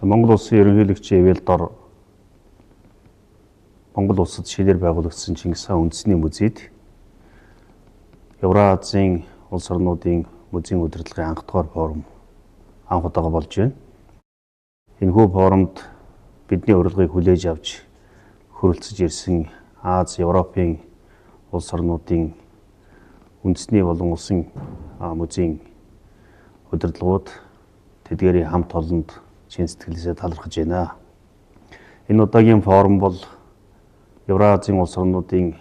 Монгол улсын ерөнхийлөгчийн ивэл дор Монгол улсад шилээр байгуулагдсан Чингис хаан үндэсний музейд Евразийн улс орнуудын музейн удирдлагын анх дугаар форум анх удаага болж байна. Энэхүү форумд бидний урилгыг хүлээж авч хөрөлцөж ирсэн Аз, Европын улс орнуудын үндэсний болон улсын музейн удирдлагууд тэдгээрийн хамт олонд чин сэтгэлээсээ талархаж байна. Энэ удаагийн форум бол Евразийн улс орнуудын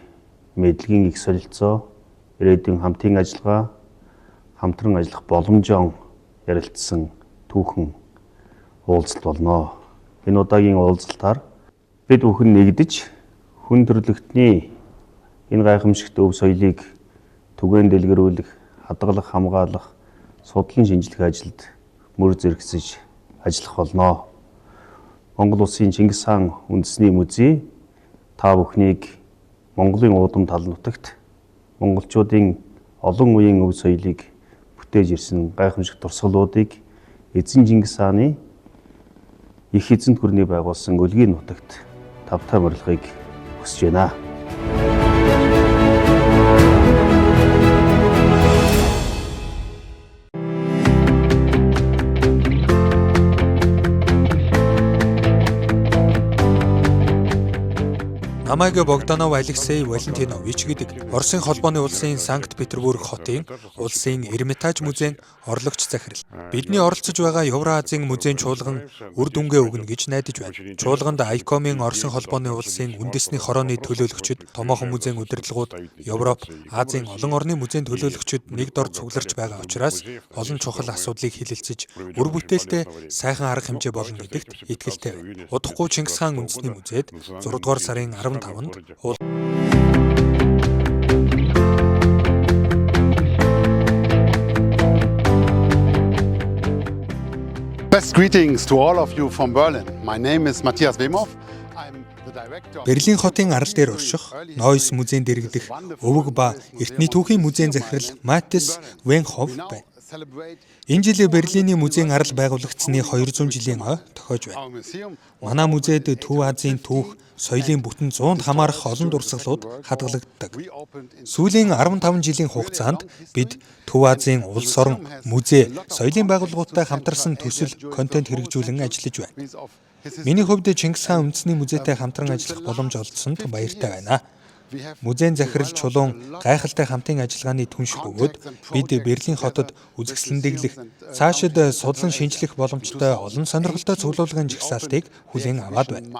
мэдлэгийн их солилцоо, ирээдүйн хамтын ажиллагаа, хамтран ажиллах боломжоо ярилцсан түүхэн уулзалт болно. Энэ удаагийн уулзалтаар бид бүхэн нэгдэж хүн төрөлхтний энэ гайхамшигт өв соёлыг түгээн дэлгэрүүлэх, хадгалах, хамгаалах, судлан шинжлэх ажилд мөр зэрэгсэж ажиллах болно. Монгол улсын Чингис хаан үндэсний музей та бүхнийг Монголын уудам тал нутагт монголчуудын олон үеийн өв соёлыг бүтээж ирсэн гайхамшигт турсгалуудыг эзэн Чингис хааны их эзэнт гүрний байгуулсан өлгийн нутагт тавтай морилгыг хүсэж байна. Намайг Богданов Алексей Валентинович гэдэг Оросын холбооны улсын Санкт-Петербург хотын улсын Эрмитаж музейн орлогч захирал. Бидний оролцож байгаа Евразийн музейн чуулган үр дүнгээ өгнө гэж найдаж байна. Чуулганд ICOM-ын Оросын холбооны улсын үндэсний хорооны төлөөлөгчид, томоохон музейн удирдлагууд, Европ, Азийн олон орны музейн төлөөлөгчид нэг дор цугларч байгаа учраас олон чухал асуудлыг хэлэлцэж, үр бүтээлтэй сайхан арга хэмжээ болно гэдэгт итгэлтэй байна. Удахгүй Чингис хаан үндэсний музейд 6 дугаар сарын 15-нд Best greetings to all of you from Berlin. My name is Matthias Wemhoff. I'm the director of Берлин хотын арал дээр орших Нойс музейн дэргэдэх өвөг ба эртний түүхийн музейн захирал Matthias Wemhoff байна. Энэ жил Берлиний музейн арал байгуулагдсаны 200 жилийн ой тохиож байна. Манай музейд Төв Азийн түүх, соёлын бүтэн 100-д хамаарах олон дурсгалууд хадгалагддаг. Сүүлийн 15 жилийн хугацаанд бид Төв Азийн улс орон, музей, соёлын байгууллагуудтай хамтарсан төсөл, контент хэрэгжүүлэн ажиллаж байна. Миний хувьд Чингис хаан үндэсний музейтэй хамтран ажиллах боломж олдсонд баяртай байна. Музейн захирал чулуун гайхалтай хамтын ажиллагааны түнш бөгөөд бид Берлин хотод үзэсгэлэндэглэх, цаашид судлан шинжлэх боломжтой олон сонирхолтой цуглуулгын жагсаалтыг хүлээн аваад байна.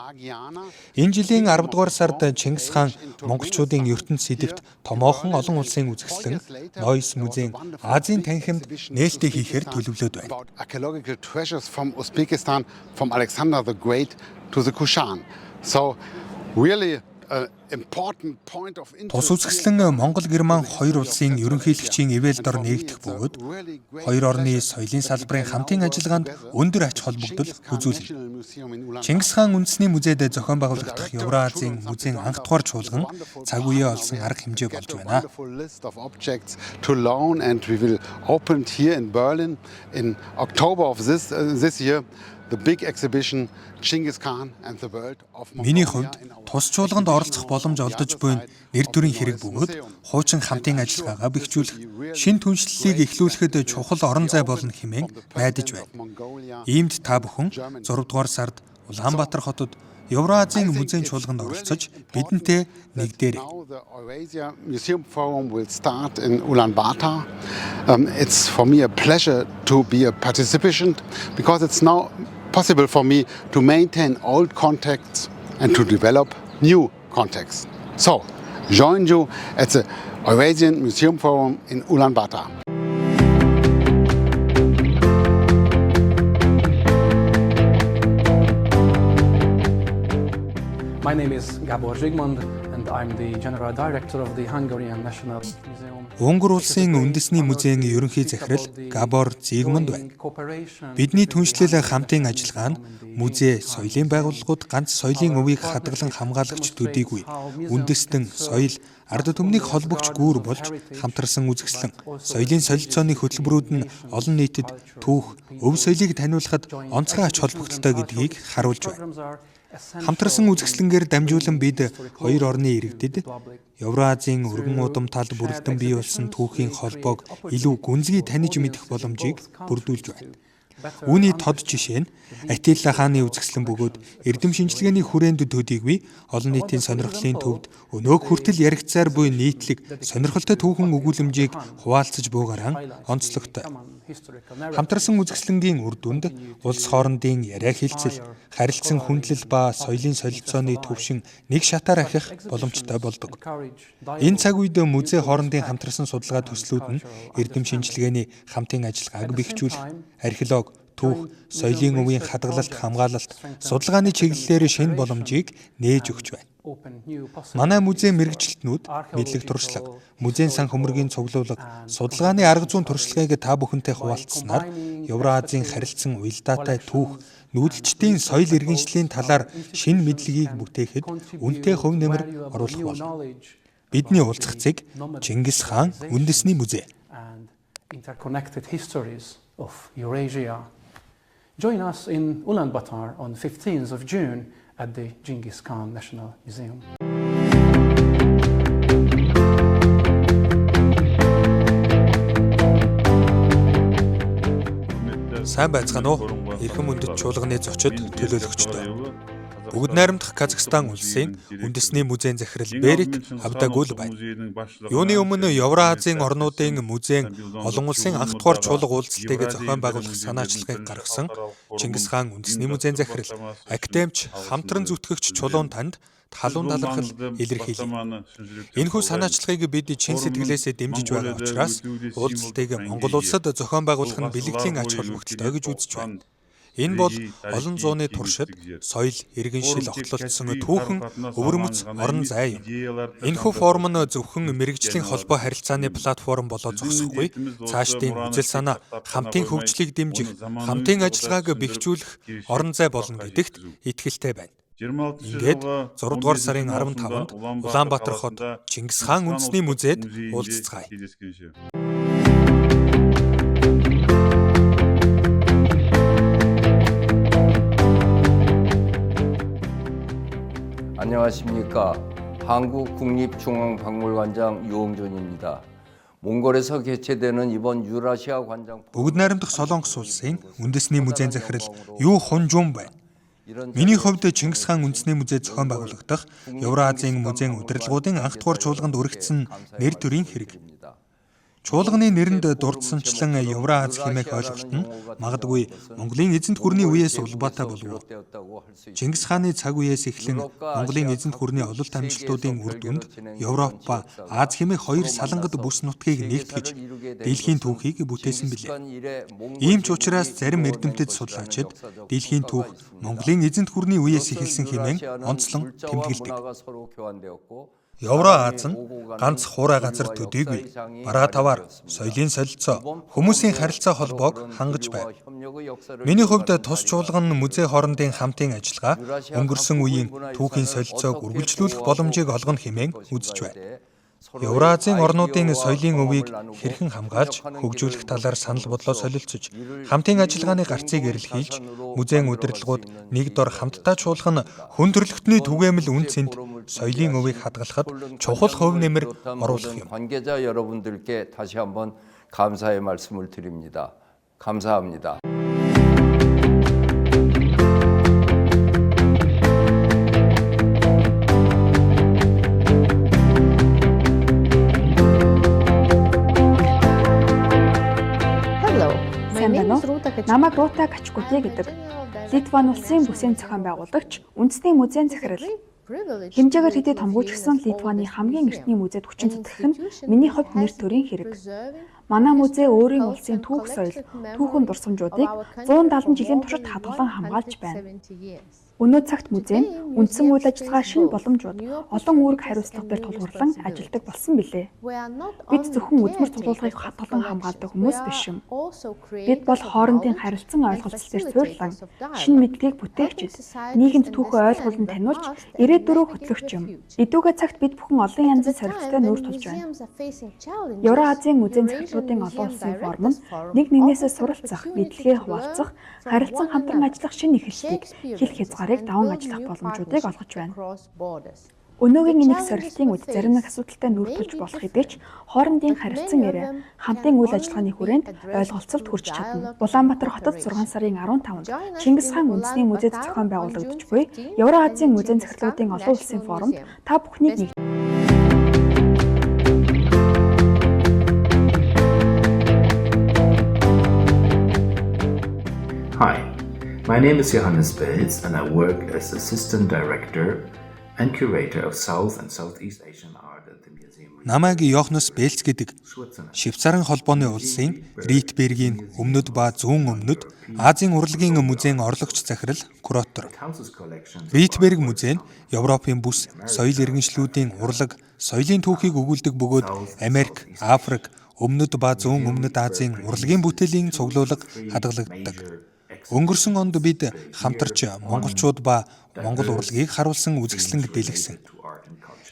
Энэ жилийн 10 дугаар сард Чингис хаан монголчуудын ертөнц сэдэвт томоохон олон улсын үзэсгэлэн Нойс музейн Азийн танхимд нээлттэй хийхээр төлөвлөд байна. Тус үзэсгэлэн Монгол Герман хоёр улсын ерөнхийлөгчийн ивэл дор нээгдэх бөгөөд хоёр орны соёлын салбарын хамтын ажиллагаанд өндөр ач холбогдол үзүүлнэ. Чингис хаан үндэсний музейд зохион байгуулагдах Евразийн музейн анх дугаар чуулган цаг үеэ олсон арга хэмжээ болж байна. The big exhibition Genghis Khan and the world of Mongolia. Миний хувьд тус чуулганд оролцох боломж олдож буйн нэр төрийн хэрэг бөгөөд хуучин хамтын ажиллагаагаа бэхжүүлэх, шин түншлэлийг эхлүүлэхэд чухал орон зай болно хэмээн найдаж байна. Иймд та бүхэн 6 дугаар сард Улаанбаатар хотод Евразийн музейн чуулганд оролцож бидэнтэй нэгдээрэй. The Eurasia Museum Forum will start in Ulaanbaatar. It's for me a pleasure to be a participant because it's now possible for me to maintain old contacts and to develop new contacts. So, join you at the Eurasian Museum Forum in Ulaanbaatar. My name is Gabor Zsigmond and I'm the General Director of the Hungarian National Museum. Унгар улсын үндэсний музейн ерөнхий захирал Габор Зигмунд байна. Бидний түншлэл хамтын ажиллагаа нь музей соёлын байгууллагууд ганц соёлын өвийг хадгалан хамгаалагч төдийгүй үндэстэн соёл ард түмнийг холбогч гүүр болж хамтарсан үзэсгэлэн соёлын солилцооны хөтөлбөрүүд нь олон нийтэд түүх, өв соёлыг таниулахад онцгой ач холбогдолтой гэдгийг харуулж байна. Хамтарсан үзэсгэлэнгээр дамжуулан бид хоёр орны иргэдэд Евразийн өргөн удамтал бүрэлдэн бий болсон түүхийн холбоог илүү гүнзгий таних мэдэх боломжийг бүрдүүлж байна. Үүний тод жишээ нь Атилла хааны үзэсгэлэн бөгөөд эрдэм шинжилгээний хүрээнд төдийгүй олон нийтийн сонирхлын төвд өнөөг хүртэл яригцаар буй нийтлэг сонирхолтой түүхэн өгүүлэмжийг хуваалцаж буугаран онцлогтой. Хамтарсан үзэсгэлэнгийн үр дүнд улс хоорондын яриа хэлцэл, харилцан хүндлэл ба соёлын солилцооны төвшин нэг шатаар ахих боломжтой болдог. Энэ цаг үед музей хоорондын хамтарсан судалгаа төслүүд нь эрдэм шинжилгээний хамтын ажиллагааг бэхжүүлэх, археолог, түүх, соёлын өвийн хадгалалт, хамгаалалт, судалгааны чиглэлээр шинэ боломжийг нээж өгч байна. Манай музей мэргэжилтнүүд мэдлэг туршлага, музейн сан хөмөргийн цуглуулга, судалгааны арга зүйн туршлагыг та бүхэнтэй хуваалцсанаар Евразийн харилцан уялдаатай түүх, нүүдэлчдийн соёл иргэншлийн талаар шинэ мэдлэгийг бүтээхэд үнэтэй хөв нэмэр оруулах болно. Бидний уулзах зэг Чингис хаан үндэсний музей. Join us in Ulaanbaatar on 15th of June at the Genghis Khan National Museum. Сайн байцгаана уу? Эрхэм үндэт чуулганы зочид төлөөлөгчдөө. Бүгд найрамдах Казахстан улсын үндэсний музейн захирал Берик Абдагул байна. Юуны өмнө Евразийн орнуудын музейн олон улсын анх дугаар чуулга уулзалтыг зохион байгуулах санаачлагыг гаргасан Чингис хаан үндэсний музейн захирал, академич, хамтран зүтгэгч Чулуун танд халуун талархал илэрхийлээ. Энэхүү санаачлагыг бид чин сэтгэлээсээ дэмжиж байгаа учраас уулзалтыг Монгол улсад зохион байгуулах нь бэлгэдлийн ач холбогдолтой гэж үзэж байна. Энэ бол олон зууны туршид соёл, иргэншил огтлолцсон түүхэн өвөрмөц орон зай юм. Энэхүү форум нь зөвхөн мэргэжлийн холбоо харилцааны платформ болоод зогсохгүй, цаашдын үзэл санаа, хамтын хөгжлийг дэмжих, хамтын ажиллагааг бэхжүүлэх орон зай болно гэдэгт итгэлтэй байна. Ингээд 6 дугаар сарын 15-нд Улаанбаатар хот Чингис хаан үндэсний музейд уулзцгаая. 안녕하십니까. 한국국립중앙박물관장 유홍준입니다. 몽골에서 개최되는 이번 유라시아 관장 Бүгд найрамдах Солонгос улсын үндэсний музейн захирал Ю Хунжун байна. Миний хувьд Чингис хаан үндэсний музей зохион байгуулагдах Евразийн музейн удирдлагуудын анх дугаар чуулганд өргөцсөн нэр төрийн хэрэг. Чуулганы нэрэнд дурдсанчлан Евраз хэмээх ойлголт нь магадгүй Монголын эзэнт гүрний үеэс улбаатай болов. Чингис хааны цаг үеэс эхлэн Монголын эзэнт гүрний ололт амжилтуудын үр дүнд Европ ба Аз хэмээх хоёр салангад бүс нутгийг нэгтгэж дэлхийн түүхийг бүтээсэн билээ. Ийм ч учраас зарим эрдэмтэд судлаачид дэлхийн түүх Монголын эзэнт гүрний үеэс эхэлсэн хэмээн онцлон тэмдэглэдэг. Евроаз нь ганц хуурай газар төдийгүй бараа таваар соёлын солилцоо, хүмүүсийн харилцаа холбоог хангаж байв. Миний хувьд тус чуулган музей хоорондын хамтын ажиллагаа өнгөрсөн үеийн түүхийн солилцоог үргэлжлүүлэх боломжийг олгоно хэмээн үзэж байна. Евразийн орнуудын соёлын өвийг хэрхэн хамгаалж, хөгжүүлэх талаар санал бодлоо солилцож, хамтын ажиллагааны гарцыг эрэлхийлж, музейн удирдлагууд нэг дор хамтдаа чуулгах нь хүн төрөлхтний түгээмэл үн цэнд соёлын өвийг хадгалахад чухал хувь нэмэр оруулах юм. 관계자 여러분들께 다시 한번 감사의 말씀을 드립니다. 감사합니다. Намайг Рута Качкути гэдэг Литван улсын бүсийн зохион байгуулагч, үндэсний музейн захирал. Хэмжээгээр хэдий томгооч гисэн Литваны хамгийн эртний музейд хүчин зүтгэх нь миний хувьд нэр төрийн хэрэг. Манай музей өөрийн улсын түүх соёл, түүхэн дурсамжуудыг 170 жилийн туршид хадгалан хамгаалж байна. Өнөө цагт музей нь үндсэн үйл ажиллагаа шинэ боломжууд, олон үүрэг хариуцлага дээр тулгуурлан ажилладаг болсон билээ. Бид зөвхөн үзмэр цуглуулгыг хат олон хамгаалдаг хүмүүс биш юм. Бид бол хоорондын харилцан ойлголцол дээр суйрлан шинэ мэдлэгийг бүтээгчид, нийгэмд түүхээ ойлгуулан таниулж, ирээдүрөө хөтлөгч юм. Идүүгээ цагт бид бүхэн олон янзын сорилттой нүүр тулж байна. Евразийн музейн захирлуудын олон улсын форум нь нэг нэгнээсээ суралцах, мэдлэгээ хуваалцах, харилцан хамтран ажиллах шинэ эхлэлтийг хил хязгаарыг даван ажиллах боломжуудыг олгож байна. Өнөөгийн энийг сорилтын үед зарим нэг асуудалтай нүүр тулж болох хэдий ч хоорондын харилцан яриа, хамтын үйл ажиллагааны хүрээнд ойлголцолд хүрч чадна. Улаанбаатар хотод 6 сарын 15-нд Чингис хаан үндэсний музейд зохион байгуулагдаж буй Евразийн музейн захирлуудын олон улсын форумд та бүхнийг нэг Hi, my name is Johannes Belz and I work as Assistant Director and Curator of South and Southeast Asian Art at the Museum. Намайг Йоханнес Белц гэдэг Швейцарын холбооны улсын Ритбергийн өмнөд ба зүүн өмнөд Азийн урлагийн музейн орлогч захирал куратор. Ритберг музей нь Европын бүс соёл иргэншлүүдийн урлаг, соёлын түүхийг өгүүлдэг бөгөөд Америк, Африк, өмнөд ба зүүн өмнөд Азийн урлагийн бүтээлийн цуглуулга хадгалагддаг. Өнгөрсөн онд бид хамтарч монголчууд ба монгол урлагийг харуулсан үзэсгэлэнг дэлгэсэн.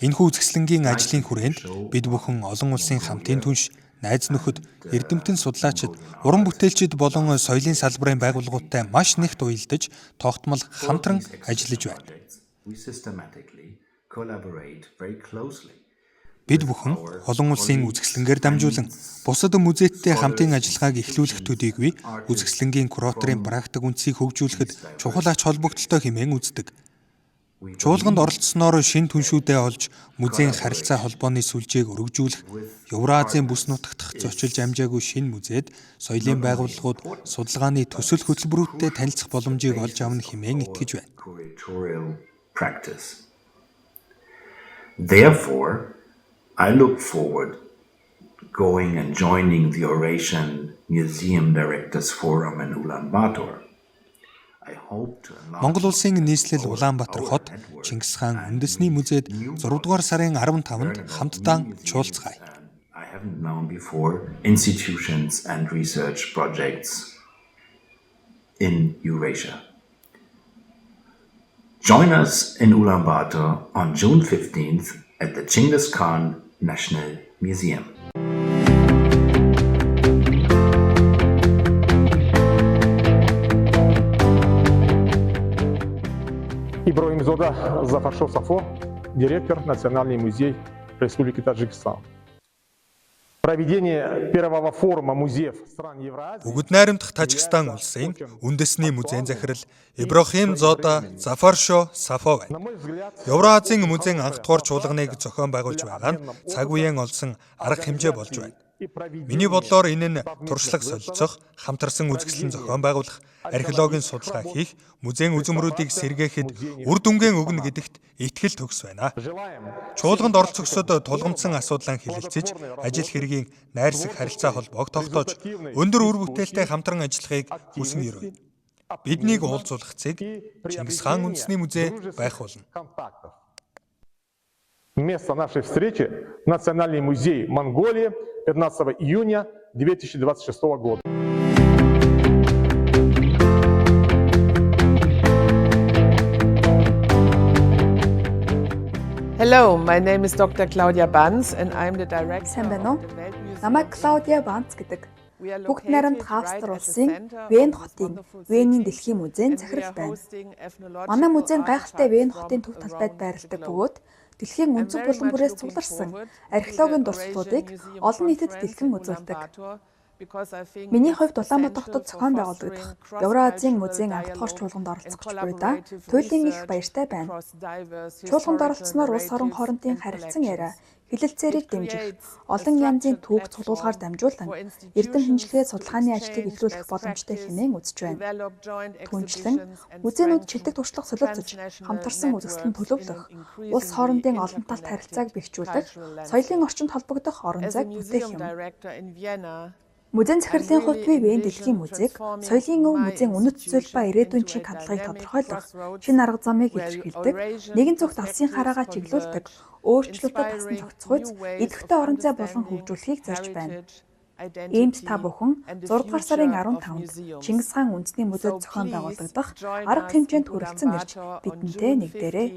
Энэхүү үзэсгэлэнгийн ажлын хүрээнд бид бүхэн олон улсын хамтын түнш, найз нөхөд, эрдэмтэн судлаачид, уран бүтээлчид болон соёлын салбарын байгууллагуудтай маш нэгт уялдаж, тогтмол хамтран ажиллаж байна. Бид бүхэн олон улсын үзэсгэлэнгээр дамжуулан бусад музейтэй хамтын ажиллагааг эхлүүлэх төдийгүй үзэсгэлэнгийн кураторын практик үндсийг хөгжүүлэхэд чухал ач холбогдолтой хэмээн үздэг. Чуулганд оролцсноор шин түншүүдээ олж музейн харилцаа холбооны сүлжээг өргөжүүлэх, Евразийн бүс нутагт зочилж амжаагүй шинэ музейд соёлын байгууллагууд судалгааны төсөл хөтөлбөрүүдтэй танилцах боломжийг олж авна хэмээн итгэж байна. Therefore, I look forward going and joining the Eurasian Museum Directors Forum in Ulaanbaatar. Монгол улсын нийслэл Улаанбаатар хот Чингис хаан үндэсний музейд 6 дугаар сарын 15-нд хамтдаа чуулцгаая. I haven't known before institutions and research projects in Eurasia. Join us in Ulaanbaatar on June 15th at the Genghis Khan National Museum. Ибрагимзода Зафаршов Сафо, директор Национальный музей Республики Таджикистан. Проведение первого форума музеев стран Евразии. Бүгд найрамдах Тажикстан улсын үндэсний музейн захирал Ибрагимзода Зафаршов Сафо байна. Евразийн музейн анх дугаар чуулганыг зохион байгуулж байгаа нь цаг үеийн олсон арга хэмжээ болж байна. Миний бодлоор энэ нь туршлага солилцох, хамтарсан үзэсгэлэн зохион байгуулах, археологийн судалгаа хийх, музейн үзмрүүдийг сэргээхэд үр дүнгийн өгнө гэдэгт итгэл төгс байна. Чуулганд оролцогчдод тулгамдсан асуудлаа хэлэлцэж, ажил хэргийн найрсаг харилцаа холбоог тогтоож, өндөр үр бүтээлтэй хамтран ажиллахыг хүсэн ерөв. Биднийг уулзуулах цэг Чингис хаан үндэсний музей байх болно. Место нашей встречи – Национальный музей Монголии 15 июня 2026 года. Hello, my name is Dr. Claudia Banz and I'm the director. Сайн байна уу? Намайг Клаудиа Банц гэдэг. Бүгд найрамд Австри улсын Вен хотын Венийн дэлхийн музейн захирал байна. Манай музейн гайхалтай Вен хотын төв талбайд байрладаг бөгөөд дэлхийн өнцөг булан бүрээс цугларсан археологийн дурсгалуудыг олон нийтэд дэлгэн үзүүлдэг. Миний хувьд Улаанбаатар хотод зохион байгуулагдах Евразийн музейн анх дугаар чуулганд оролцох буйдаа туйлын их баяртай байна. Чуулганд оролцсноор улс орон хоорондын харилцан яриа, хэлэлцээрийг дэмжих, олон янзын түүх цуглуулгаар дамжуулан эрдэм шинжилгээ судалгааны ажлыг эхлүүлэх боломжтой хэмээн үзэж байна. Түүнчлэн музейнүүд шилдэг туршлага солилцож, хамтарсан үзэсгэлэн төлөвлөх, улс хоорондын олон талт харилцааг бэхжүүлэх, соёлын орчинд холбогдох орон зайг бүтээх юм. Музейн захирлын хувьд бие биеийн дэлхийн музейг соёлын өв музейн үнэт зүйл ба ирээдүйн чиг хандлагыг тодорхойлох, шинэ арга замыг илэрхийлдэг, нэгэн зүгт алсын хараагаа чиглүүлдэг, өөрчлөлтөд тасн зохицохуйц, идэвхтэй орон зай болон хөгжүүлэхийг зорж байна. Иймд та бүхэн 6 дугаар сарын 15-нд Чингис хаан үндэсний музейд зохион байгуулагдах арга хэмжээнд хүрэлцэн ирж бидэнтэй нэгдээрэй.